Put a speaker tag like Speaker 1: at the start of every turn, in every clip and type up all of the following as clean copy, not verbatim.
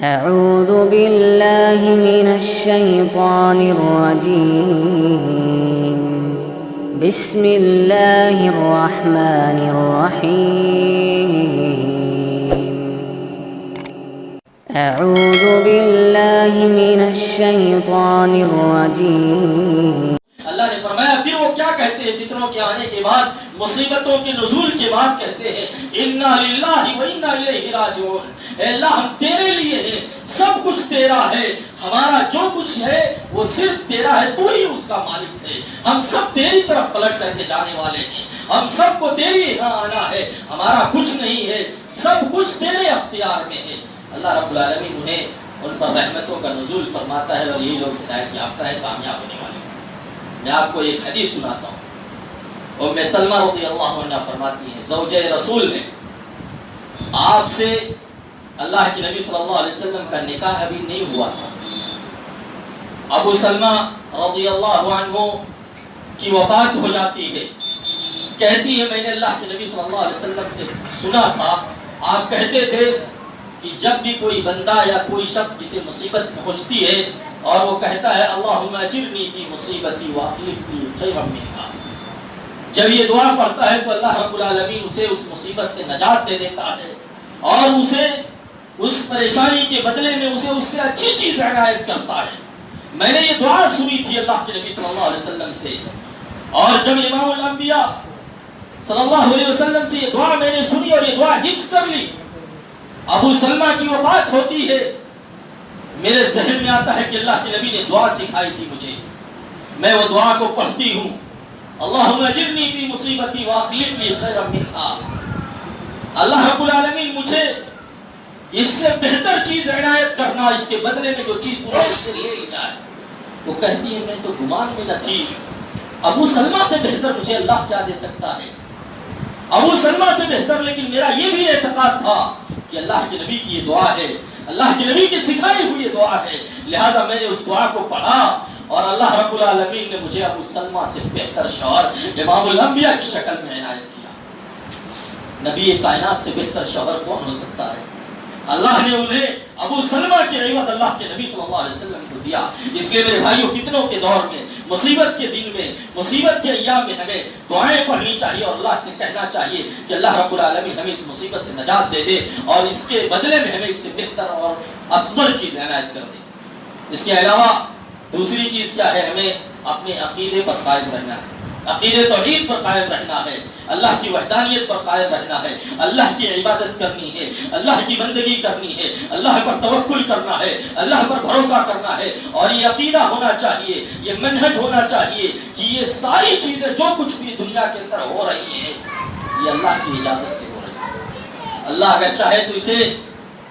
Speaker 1: أعوذ بالله من الشيطان الرجيم بسم الله الرحمن الرحيم أعوذ بالله من الشيطان الرجيم
Speaker 2: اللہ نے فرمایا پھر وہ کیا کہتے ہیں فتنوں کے آنے کے بعد، مصیبتوں کے نزول کے بعد کہتے ہیں انا للہ و انا الیہ راجعون، اے اللہ ہم تیرے لیے ہیں، سب کچھ تیرا ہے، ہمارا جو کچھ ہے وہ صرف تیرا ہے، تو ہی اس کا مالک ہے، ہم سب تیری طرف پلٹ کر کے جانے والے ہیں، ہم سب کو تیری یہاں آنا ہے، ہمارا کچھ نہیں ہے، سب کچھ تیرے اختیار میں ہے۔ اللہ رب العالمین انہیں ان پر رحمتوں کا نزول فرماتا ہے اور یہی لوگ ہدایت یافتہ ہے، کامیاب ہونے والے۔ میں آپ کو ایک حدیث سناتا ہوں۔ ام سلمہ رضی اللہ عنہ فرماتی ہیں زوجہ رسول نے آپ سے اللہ کے نبی صلی اللہ علیہ وسلم کا نکاح ابھی نہیں ہوا تھا۔ ابو سلمہ رضی اللہ عنہ کی وفات ہو جاتی ہے، کہتی ہے میں نے اللہ کے نبی صلی اللہ علیہ وسلم سے سنا تھا، آپ کہتے تھے کہ جب بھی کوئی بندہ یا کوئی شخص جسے مصیبت پہنچتی ہے اور وہ کہتا ہے اللہم اجرنی فی مصیبتی واخلف لی خیرا منہا، جب یہ دعا پڑھتا ہے تو اللہ رب العالمین اسے اس مصیبت سے نجات دے دیتا ہے اور اسے اس پریشانی کے بدلے میں اسے اس سے اچھی چیز عنایت کرتا ہے۔ میں نے یہ دعا سنی تھی اللہ کے نبی صلی اللہ علیہ وسلم سے، اور جب امام الانبیاء صلی اللہ علیہ وسلم سے یہ دعا میں نے سنی اور یہ دعا حفظ کر لی، ابو سلمہ کی وفات ہوتی ہے، میرے ذہن میں آتا ہے کہ اللہ کے نبی نے دعا سکھائی تھی مجھے، میں وہ دعا کو پڑھتی ہوں، اللہم اجرنی فی مصیبتی واخلف لی خیرا منہا، اللہ رب العالمین مجھے اس سے بہتر چیز عنایت کرنا، اس کے بدلے میں جو چیز مجھے اس سے لے لیا ہے۔ وہ کہتی ہے میں تو گمان میں نہ تھی، ابو سلمہ سے بہتر مجھے اللہ کیا دے سکتا ہے، ابو سلمہ سے بہتر، لیکن میرا یہ بھی اعتقاد تھا کہ اللہ کے نبی کی یہ دعا ہے، اللہ کے نبی کی سکھائی ہوئی یہ دعا ہے، لہذا میں نے اس دعا کو پڑھا اور اللہ رب العالمین نے مجھے ابو سلمہ سے بہتر شوہر امام الانبیاء کی شکل میں عنایت کیا۔ نبی کائنات سے بہتر شوہر کون ہو سکتا ہے؟ اللہ نے انہیں ابو سلمہ کی عوض اللہ کے نبی صلی اللہ علیہ وسلم کو دیا۔ اس لیے میرے بھائیوں فتنوں کے دور میں، مصیبت کے دن میں، مصیبت کے ایام میں ہمیں دعائیں پڑھنی چاہیے اور اللہ سے کہنا چاہیے کہ اللہ رب العالمین ہمیں اس مصیبت سے نجات دے دے اور اس کے بدلے میں ہمیں اس سے بہتر اور افضل چیز عنایت کر دے۔ اس کے علاوہ دوسری چیز کیا ہے؟ ہمیں اپنے عقیدے پر قائم رہنا ہے، عقیدے توحید پر قائم رہنا ہے، اللہ کی وحدانیت پر قائم رہنا ہے، اللہ کی عبادت کرنی ہے، اللہ کی بندگی کرنی ہے، اللہ پر توکل کرنا ہے، اللہ پر بھروسہ کرنا ہے، اور یہ عقیدہ ہونا چاہیے، یہ منہج ہونا چاہیے کہ یہ ساری چیزیں جو کچھ بھی دنیا کے اندر ہو رہی ہیں یہ اللہ کی اجازت سے ہو رہی ہے۔ اللہ اگر چاہے تو اسے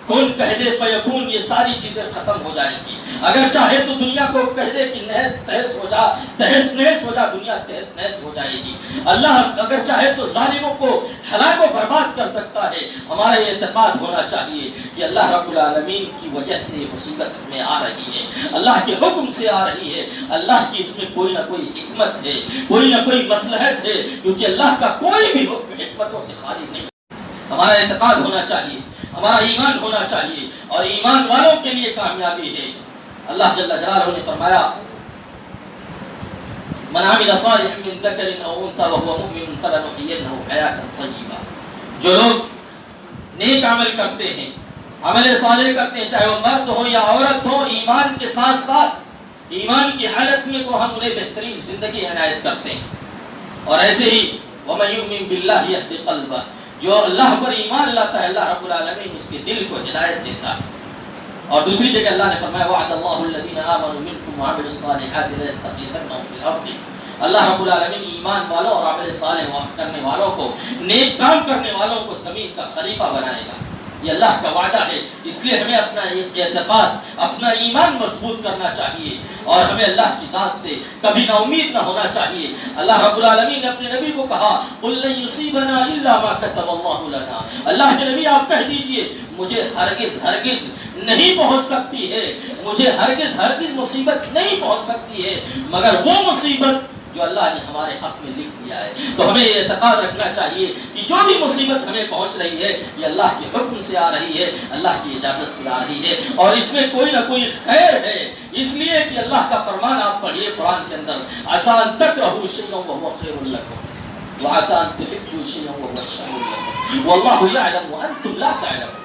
Speaker 2: کن کہہ دے فیکون، یہ ساری چیزیں ختم ہو جائیں گی، اگر چاہے تو دنیا کو کہہ دے کہ نہس تہس ہو جا، تہس نہس ہو جا، دنیا تہس نہس ہو جائے گی۔ اللہ اگر چاہے تو ظالموں کو ہلاک و برباد کر سکتا ہے۔ ہمارا یہ اعتقاد ہونا چاہیے کہ اللہ رب العالمین کی وجہ سے مصیبت میں آ رہی ہے، اللہ کے حکم سے آ رہی ہے، اللہ کی اس میں کوئی نہ کوئی حکمت ہے، کوئی نہ کوئی مصلحت ہے، کیونکہ اللہ کا کوئی بھی حکم حکمتوں سے خالی نہیں۔ ہمارا اعتقاد ہونا چاہیے، ہمارا ایمان ہونا چاہیے، اور ایمان والوں کے لیے کامیابی ہے۔ اللہ جل جلالہ نے فرمایا من عمل صالحا من ذکر او انثى وهو مؤمن فلنحيينه حیاة طیبہ، جو لوگ نیک عمل کرتے ہیں، عمل صالح کرتے ہیں، چاہے وہ مرد ہو یا عورت ہو، ایمان کے ساتھ ساتھ ایمان کی حالت میں تو ہم انہیں بہترین زندگی عنایت کرتے ہیں۔ اور ایسے ہی ومن یؤمن باللہ یہد قلبہ، جو اللہ پر ایمان لاتا ہے اللہ رب العالمین اس کے دل کو ہدایت دیتا ہے۔ اور دوسری جگہ اللہ نے فرمایا وعد اللہ الذین آمنوا منکم وعملوا الصالحات لیستخلفنهم فی الارض، اللہ رب العالمین ایمان والوں اور عمل صالح کرنے والوں کو، نیک کام کرنے والوں کو زمین کا خلیفہ بنائے گا، یہ اللہ کا وعدہ ہے۔ اس لیے ہمیں اپنا اعتقاد، اپنا ایمان مضبوط کرنا چاہیے اور ہمیں اللہ کی ذات سے کبھی نا امید نہ ہونا چاہیے۔ اللہ رب العالمین نے اپنے نبی کو کہا قل لن یصیبنا الا ما كتب اللہ لنا، اللہ کے نبی آپ کہہ دیجئے مجھے ہرگز ہرگز نہیں پہنچ سکتی ہے، مجھے ہرگز ہرگز مصیبت نہیں پہنچ سکتی ہے مگر وہ مصیبت جو اللہ نے ہمارے حق میں لکھ دی دیا ہے. تو ہمیں یہ اعتقاد رکھنا چاہیے کہ جو بھی مصیبت ہمیں پہنچ رہی ہے یہ اللہ کے حکم سے آ رہی ہے, اللہ کی اجازت سے آ رہی ہے, اور اس میں کوئی نہ کوئی خیر ہے. اس لیے کہ اللہ کا فرمان آپ پڑھیے قرآن کے اندر, عسیٰ ان تکرہوا شیئا وہو خیر لکم وعسیٰ ان تحبوا شیئا وہو شر لکم واللہ یعلم وانتم لا تعلمون.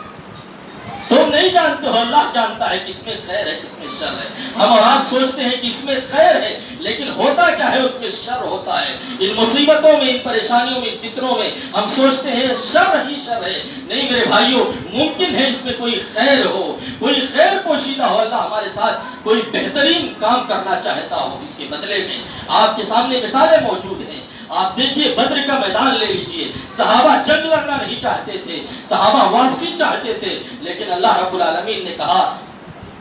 Speaker 2: تم نہیں جانتے ہو, اللہ جانتا ہے کس میں خیر ہے کس میں شر ہے. ہم اور آپ سوچتے ہیں کہ اس میں خیر ہے, لیکن ہوتا کیا ہے, اس میں شر ہوتا ہے. ان مصیبتوں میں, ان پریشانیوں میں, ان فتنوں میں ہم سوچتے ہیں شر ہی شر ہے. نہیں میرے بھائیوں, ممکن ہے اس میں کوئی خیر ہو, کوئی خیر پوشیدہ ہو, اللہ ہمارے ساتھ کوئی بہترین کام کرنا چاہتا ہو. اس کے بدلے میں آپ کے سامنے مثالیں موجود ہیں. آپ دیکھیے بدر کا میدان لے لیجئے, صحابہ جنگ لڑنا نہیں چاہتے تھے, صحابہ واپسی چاہتے تھے, لیکن اللہ رب العالمین نے کہا,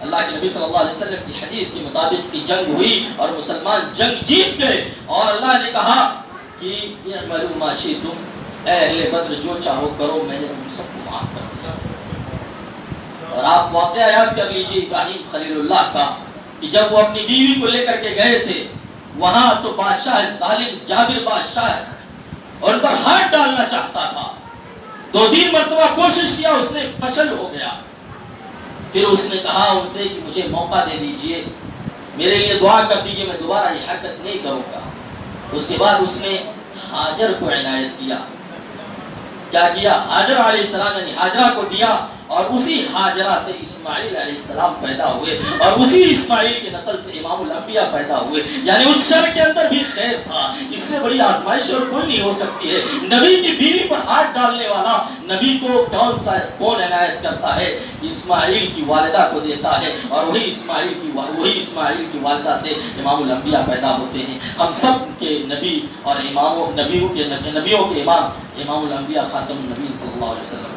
Speaker 2: اللہ کے نبی صلی اللہ علیہ وسلم کی حدیث کے مطابق کی جنگ ہوئی اور مسلمان جنگ جیت گئے, اور اللہ نے کہا کہ اعملوا ما شئتم, اے اہل بدر جو چاہو کرو, میں نے تم سب کو معاف کر دیا. اور آپ واقعہ یاد کر لیجئے ابراہیم خلیل اللہ کا, کہ جب وہ اپنی بیوی کو لے کر کے گئے تھے, وہاں تو بادشاہ ظالم جابر بادشاہ ان پر ہاتھ ڈالنا چاہتا تھا. 2-3 مرتبہ کوشش کیا, اس نے فشل ہو گیا. پھر اس نے کہا ان سے کہ مجھے موقع دے دیجئے, میرے لیے دعا کر دیجئے, میں دوبارہ یہ حرکت نہیں کروں گا. اس کے بعد اس نے ہاجر کو عنایت کیا. کیا کیا؟ ہاجر علیہ السلام یعنی ہاجرہ کو دیا, اور اسی ہاجرہ سے اسماعیل علیہ السلام پیدا ہوئے, اور اسی اسماعیل کی نسل سے امام الانبیاء پیدا ہوئے. یعنی اس شر کے اندر بھی خیر تھا. اس سے بڑی آزمائش اور کوئی نہیں ہو سکتی ہے. نبی کی بیوی پر ہاتھ ڈالنے والا نبی کو کون عنایت کرتا ہے؟ اسماعیل کی والدہ کو دیتا ہے, اور وہی اسماعیل کی والدہ سے امام الانبیاء پیدا ہوتے ہیں. ہم سب کے نبی اور نبیوں کے امام الانبیاء خاتم النبی صلی اللہ علیہ وسلم.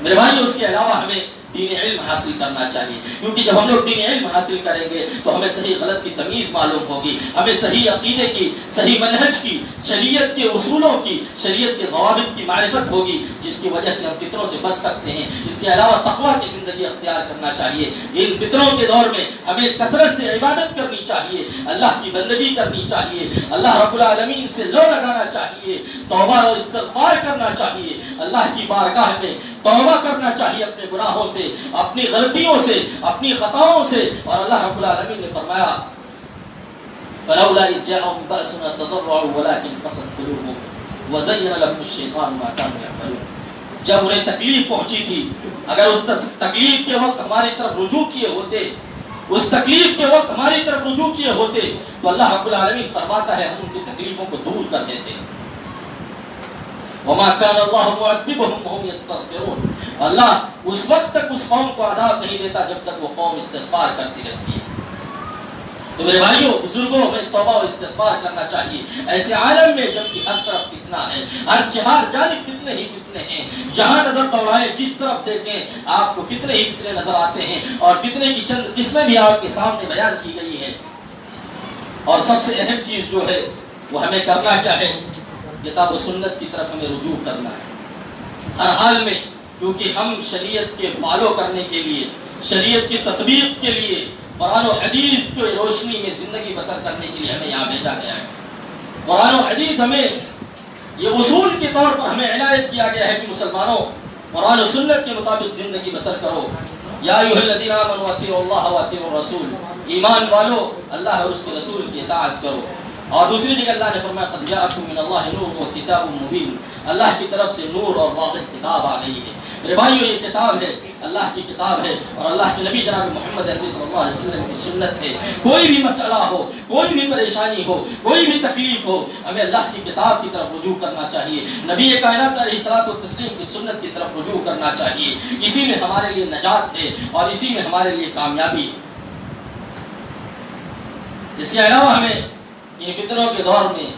Speaker 2: میرے بھائی, اس کے علاوہ ہمیں دین علم حاصل کرنا چاہیے, کیونکہ جب ہم لوگ دین علم حاصل کریں گے تو ہمیں صحیح غلط کی تمیز معلوم ہوگی, ہمیں صحیح عقیدے کی, صحیح منہج کی, شریعت کے اصولوں کی, شریعت کے ضوابط کی معرفت ہوگی, جس کی وجہ سے ہم فتنوں سے بچ سکتے ہیں. اس کے علاوہ تقویٰ کی زندگی اختیار کرنا چاہیے. ان فتنوں کے دور میں ہمیں کثرت سے عبادت کرنی چاہیے, اللہ کی بندگی کرنی چاہیے, اللہ رب العالمین سے لو لگانا چاہیے, توبہ اور استغفار کرنا چاہیے, اللہ کی بارگاہ میں توبہ کرنا چاہیے اپنے گناہوں سے, اپنی غلطیوں سے, اپنی خطاؤں سے. اور اللہ رب العالمین نے فرمایا فلولا اذ جاءهم بأسنا تضرعوا ولكن قست قلوبهم وزين لهم الشيطان ما كانوا يعملون. جب انہیں تکلیف پہنچی تھی, اگر اس تکلیف کے وقت ہماری طرف رجوع کیے ہوتے, اس تکلیف کے وقت ہماری طرف رجوع کیے ہوتے, تو اللہ رب العالمین فرماتا ہے ہم ان کی تکلیفوں کو دور کر دیتے. وما كان الله معذبهم وهم يستغفرون. اللہ اس وقت تک اس قوم کو عذاب نہیں دیتا جب تک وہ قوم استغفار کرتی رہتی ہے. تو میرے بھائیوں بزرگوں, ہمیں توبہ و استغفار کرنا چاہیے ایسے عالم میں جب کہ ہر طرف فتنہ ہے, ہر چہار جانب فتنے ہی فتنے ہیں. جہاں نظر دوڑائیں, جس طرف دیکھیں آپ کو فتنے ہی فتنے نظر آتے ہیں, اور فتنے کی چند قسمیں بھی آپ کے سامنے بیان کی گئی ہے. اور سب سے اہم چیز جو ہے وہ ہمیں کرنا کیا ہے؟ کتاب و سنت کی طرف ہمیں رجوع کرنا ہے ہر حال میں, کیونکہ ہم شریعت کے فالو کرنے کے لیے, شریعت کی تطبیق کے لیے, قرآن و حدیث کی روشنی میں زندگی بسر کرنے کے لیے ہمیں یہاں بھیجا گیا ہے. قرآن و حدیث ہمیں یہ اصول کے طور پر ہمیں عنایت کیا گیا ہے کہ مسلمانوں قرآن و سنت کے مطابق زندگی بسر کرو. یا ایھا الذین آمنوا اطیعوا اللہ واطیعوا الرسول, ایمان والو اللہ اور اس کے رسول کی اطاعت کرو. اور دوسری جگہ اللہ نے فرمایا قد جاءکم من اللہ نور و کتاب مبین, اللہ کی طرف سے نور اور واضح کتاب آ گئی ہے. میرے بھائیو یہ کتاب ہے, اللہ کی کتاب ہے, اور اللہ کے نبی جناب محمد عربی صلی اللہ علیہ وسلم کی سنت ہے. کوئی بھی مسئلہ ہو, کوئی بھی پریشانی ہو, کوئی بھی تکلیف ہو, ہمیں اللہ کی کتاب کی طرف رجوع کرنا چاہیے, نبی کائنات علیہ الصلوۃ والتسلیم کی سنت کی طرف رجوع کرنا چاہیے. اسی میں ہمارے لیے نجات ہے اور اسی میں ہمارے لیے کامیابی ہے. اس کے علاوہ ہمیں ان فتنوں کے دور میں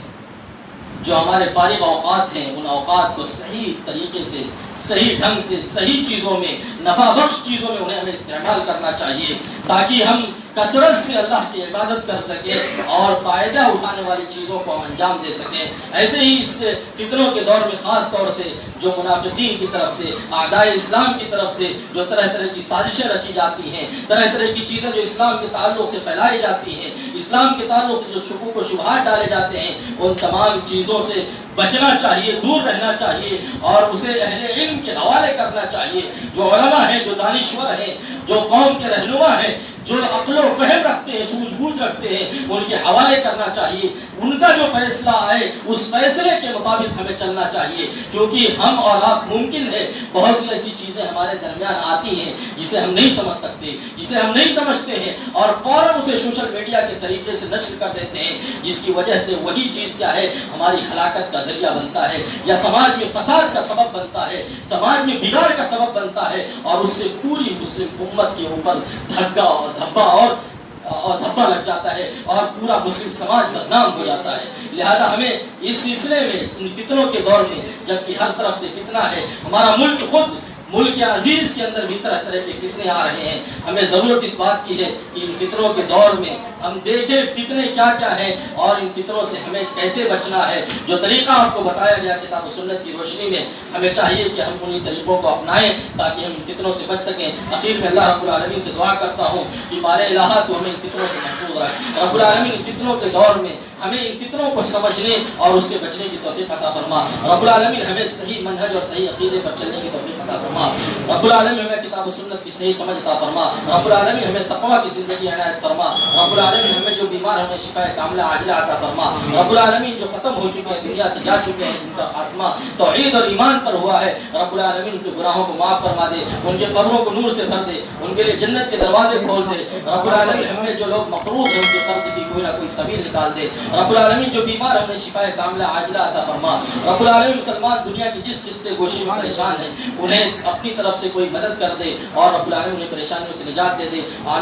Speaker 2: جو ہمارے فارغ اوقات ہیں, ان اوقات کو صحیح طریقے سے صحیح ڈھنگ سے صحیح چیزوں میں نفع بخش چیزوں میں انہیں ہمیں استعمال کرنا چاہیے تاکہ ہم کثرت سے اللہ کی عبادت کر سکیں اور فائدہ اٹھانے والی چیزوں کو ہم انجام دے سکیں۔ ایسے ہی اس فتنوں کے دور میں خاص طور سے جو منافقین کی طرف سے اعدائے اسلام کی طرف سے جو طرح طرح کی سازشیں رچی جاتی ہیں، طرح طرح کی چیزیں جو اسلام کے تعلق سے پھیلائی جاتی ہیں، اسلام کے تعلق سے جو شکوک و شبہات ڈالے جاتے ہیں، ان تمام چیزوں سے بچنا چاہیے، دور رہنا چاہیے اور اسے اہل علم کے حوالے کرنا چاہیے۔ جو علماء ہیں، جو دانشور ہیں، جو قوم کے رہنما ہیں، جو عقل و فہم رکھتے ہیں، سوجھ بوجھ رکھتے ہیں، ان کے حوالے کرنا چاہیے۔ ان کا جو فیصلہ آئے اس فیصلے کے مطابق ہمیں چلنا چاہیے، کیونکہ ہم اور آپ ممکن ہے بہت سی ایسی چیزیں ہمارے درمیان آتی ہیں جسے ہم نہیں سمجھ سکتے، جسے ہم نہیں سمجھتے ہیں اور فوراً اسے سوشل میڈیا کے طریقے سے نشر کر دیتے ہیں، جس کی وجہ سے وہی چیز کیا ہے ہماری ہلاکت کا ذریعہ بنتا ہے یا سماج میں فساد کا سبب بنتا ہے، سماج میں بگاڑ کا سبب بنتا ہے اور اس سے پوری مسلم امت کے اوپر دھبا لگ جاتا ہے اور پورا مسلم سماج بدنام ہو جاتا ہے۔ لہذا ہمیں اس سلسلے میں ان فتنوں کے دور میں جبکہ ہر طرف سے فتنہ ہے، ہمارا ملک خود ملک عزیز کے اندر بھی طرح طرح کے فتنے آ رہے ہیں، ہمیں ضرورت اس بات کی ہے کہ ان فتنوں کے دور میں ہم دیکھیں فتنے کیا کیا ہیں اور ان فتنوں سے ہمیں کیسے بچنا ہے۔ جو طریقہ آپ کو بتایا گیا کتاب و سنت کی روشنی میں، ہمیں چاہیے کہ ہم انہی طریقوں کو اپنائیں تاکہ ہم ان فتنوں سے بچ سکیں۔ اخیر میں اللہ رب العالمین سے دعا کرتا ہوں کہ بارے الہ تو ہمیں ان فتنوں سے محفوظ رکھ۔ رب العالمین ان فتنوں کے دور میں ہمیں ان فتنوں کو سمجھنے اور اس سے بچنے کی توفیق عطا فرما۔ رب العالمین ہمیں صحیح منہج اور صحیح عقیدے پر چلنے کی توفیق عطا فرما۔ رب العالمین ہمیں کتاب و سنت کی صحیح سمجھ عطا فرما۔ رب العالمین ہمیں تقوی کی زندگی عنایت فرما۔ رب العالمین ہمیں جو بیمار ہمیں شفاء کاملہ عاجلہ عطا فرما۔ رب العالمین جو ختم ہو چکے ہیں، دنیا سے جا چکے ہیں، جن کا خاتمہ توحید اور ایمان پر ہوا ہے، رب العالمین ان کے گناہوں کو معاف فرما دے، ان کے قبروں کو نور سے بھر دے، ان کے لیے جنت کے دروازے کھول دے۔ رب العالمین ہمیں جو لوگ مقروض ہیں ان کے قرض کی کوئی نہ کوئی سبیل نکال دے۔ رب العالمین جو بیمار ہمیں شفاء کاملہ عاجلہ عطا فرما۔ رب العالمین مسلمان دنیا کی جس خطے گوشے میں پریشان ہیں انہیں اپنی طرف سے کوئی مدد کر دے اور رب العالمین انہیں پریشانیوں سے نجات دے دے۔ آمین۔